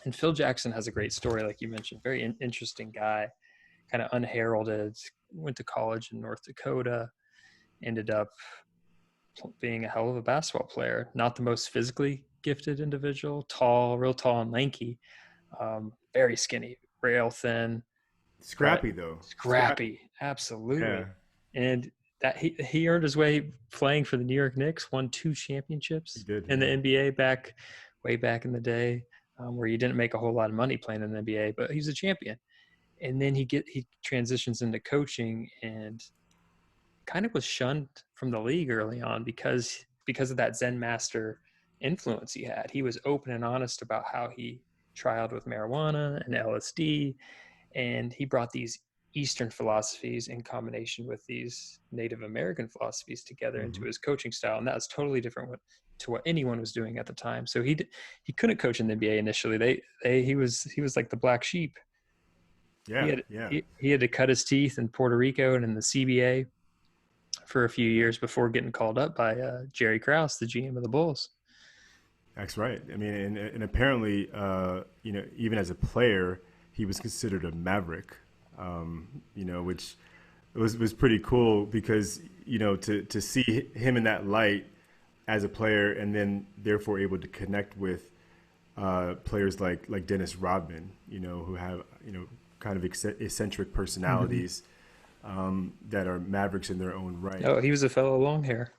And Phil Jackson has a great story, like you mentioned, very interesting guy, kind of unheralded, went to college in North Dakota, ended up being a hell of a basketball player, not the most physically gifted individual, tall, real tall and lanky, very skinny, rail thin, but Scrappy though. Scrappy. scrappy, absolutely. Yeah, And that he earned his way playing for the New York Knicks, won 2 championships he did. in the Yeah. NBA way back in the day, where he didn't make a whole lot of money playing in the NBA, but he's a champion. And then he transitions into coaching and kind of was shunned from the league early on because of that Zen master influence he had. He was open and honest about how he trialed with marijuana and LSD, and he brought these Eastern philosophies in combination with these Native American philosophies together into Hmm. his coaching style, and that was totally different to what anyone was doing at the time. So he couldn't coach in the NBA initially. He was like the black sheep. He Yeah. had Yeah. he had to cut his teeth in Puerto Rico and in the CBA for a few years before getting called up by Jerry Krause, the GM of the Bulls. That's right. I mean, and apparently, even as a player, he was considered a maverick. Which was pretty cool because to see him in that light as a player, and then therefore able to connect with players like Dennis Rodman, who have kind of eccentric Mm-hmm. personalities that are mavericks in their own right. Oh, he was a fellow long hair.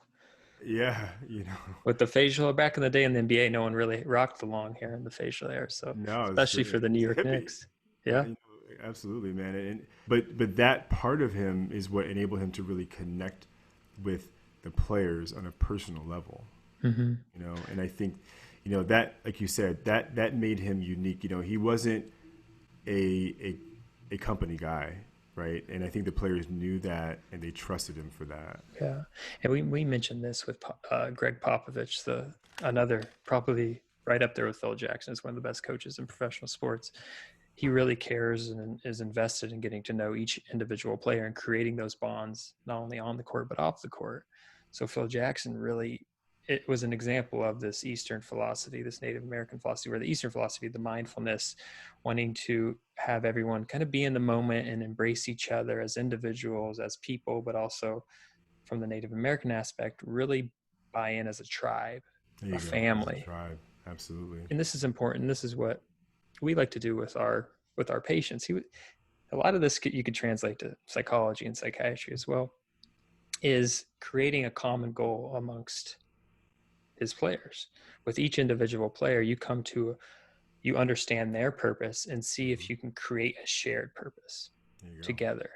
Yeah, With the facial back in the day in the NBA, no one really rocked the long hair and the facial hair. So, no, especially for the New he's a York hippie. Knicks. Yeah. Absolutely, man. But that part of him is what enabled him to really connect with the players on a personal level. Mm-hmm. And I think that, like you said, that made him unique. He wasn't a a company guy, right? And I think the players knew that and they trusted him for that. Yeah. And we mentioned this with Greg Popovich, another probably right up there with Phil Jackson, is one of the best coaches in professional sports. He really cares and is invested in getting to know each individual player and creating those bonds, not only on the court, but off the court. So Phil Jackson really, it was an example of this Eastern philosophy, this Native American philosophy, where the Eastern philosophy, the mindfulness, wanting to have everyone kind of be in the moment and embrace each other as individuals, as people, but also from the Native American aspect, really buy in as a tribe, There a you go. As a family. tribe. Absolutely. And this is important. This is what we like to do with our patients. A lot of this you could translate to psychology and psychiatry as well, is creating a common goal amongst his players. With each individual player, you understand their purpose and see Mhm. if you can create a shared purpose There you go. together.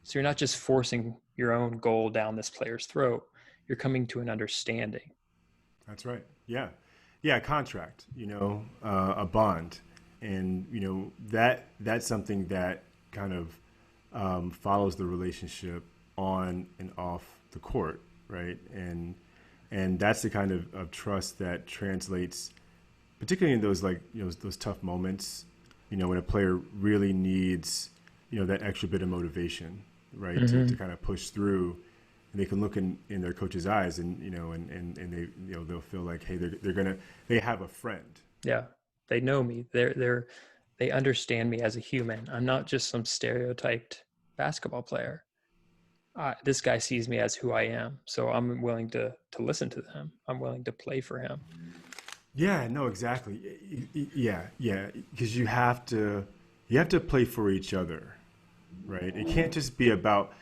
So you're not just forcing your own goal down this player's throat. You're coming to an understanding. That's right. Yeah. Yeah. Contract, a bond. And, that's something that kind of follows the relationship on and off the court, right? And that's the kind of trust that translates, particularly in those those tough moments, when a player really needs, that extra bit of motivation, right, to Mm-hmm. kind of push through, and they can look in their coach's eyes, and and they they'll feel like, hey, they have a friend. Yeah, they know me. They understand me as a human. I'm not just some stereotyped basketball player. This guy sees me as who I am, so I'm willing to listen to him. I'm willing to play for him. Yeah, no, exactly. Yeah, yeah, because you have to play for each other, right? It can't just be about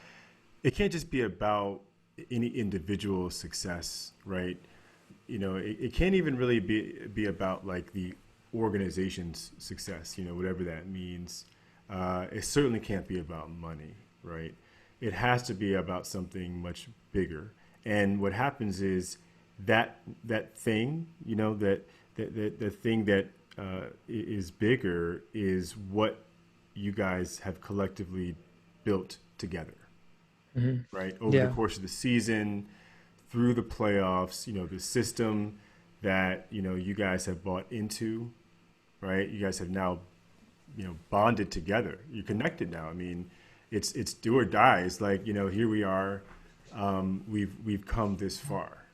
any individual success, right? It can't even really be about like the organization's success, whatever that means. It certainly can't be about money, right? It has to be about something much bigger. And what happens is that thing, the thing that is bigger is what you guys have collectively built together, Hmm. right? Over the Yeah. course of the season, through the playoffs, the system that, you guys have bought into, right? You guys have now, bonded together. You're connected now. I mean, it's do or die. It's like, here we are. We've come this far.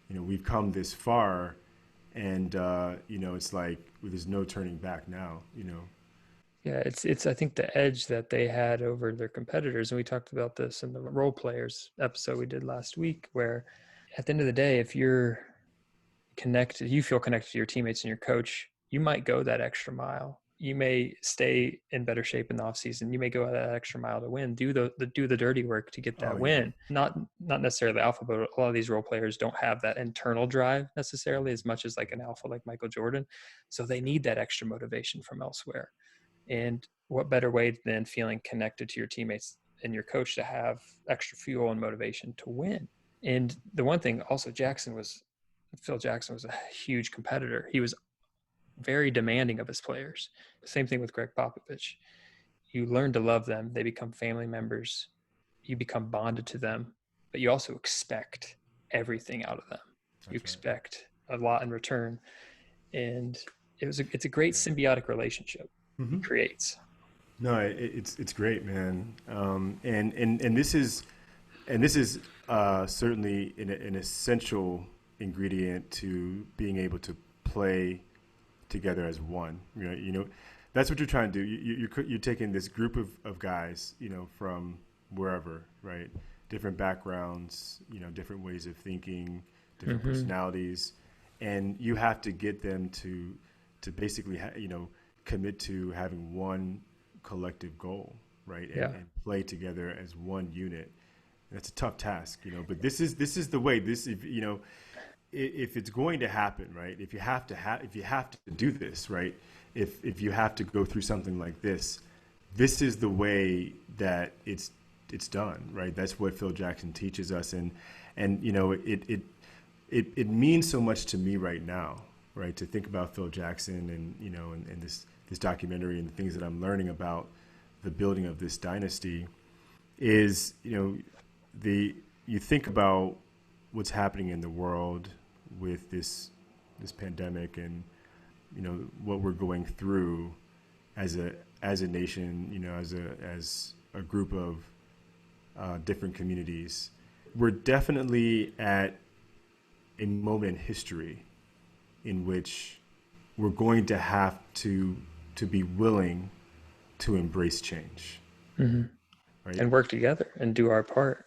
We've come this far, and it's like there's no turning back now, you know. Yeah, it's I think the edge that they had over their competitors, and we talked about this in the role players episode we did last week, where at the end of the day, if you're connected, you feel connected to your teammates and your coach, you might go that extra mile. You may stay in better shape in the off season. You may go that extra mile to win. Do the dirty work to get Oh that yeah. win. Not necessarily the alpha, but a lot of these role players don't have that internal drive necessarily as much as like an alpha like Michael Jordan. So they need that extra motivation from elsewhere. And what better way than feeling connected to your teammates and your coach to have extra fuel and motivation to win? And the one thing also, Phil Jackson was a huge competitor. He was very demanding of his players. Same thing with Greg Popovich. You learn to love them, they become family members, you become bonded to them, but you also expect everything out of them. You That's right. expect a lot in return. And it's a great symbiotic relationship he Hmm. creates. No, it's great, man. And this is certainly an essential ingredient to being able to play together as one. That's what you're trying to do. You're taking this group of guys, from wherever, right? Different backgrounds, different ways of thinking, different Mm-hmm. personalities, and you have to get them to basically, commit to having one collective goal, right? Yeah. And play together as one unit. That's a tough task, but this is the way. This, if it's going to happen, right? If you have to do this, right? If you have to go through something like this is the way that it's done, right? That's what Phil Jackson teaches us, and it means so much to me right now, right? To think about Phil Jackson and and this documentary and the things that I'm learning about the building of this dynasty is the you think about what's happening in the world with this pandemic and what we're going through as a nation, as a group of different communities. We're definitely at a moment in history in which we're going to have to be willing to embrace change, Mm-hmm. right? And work together and do our part.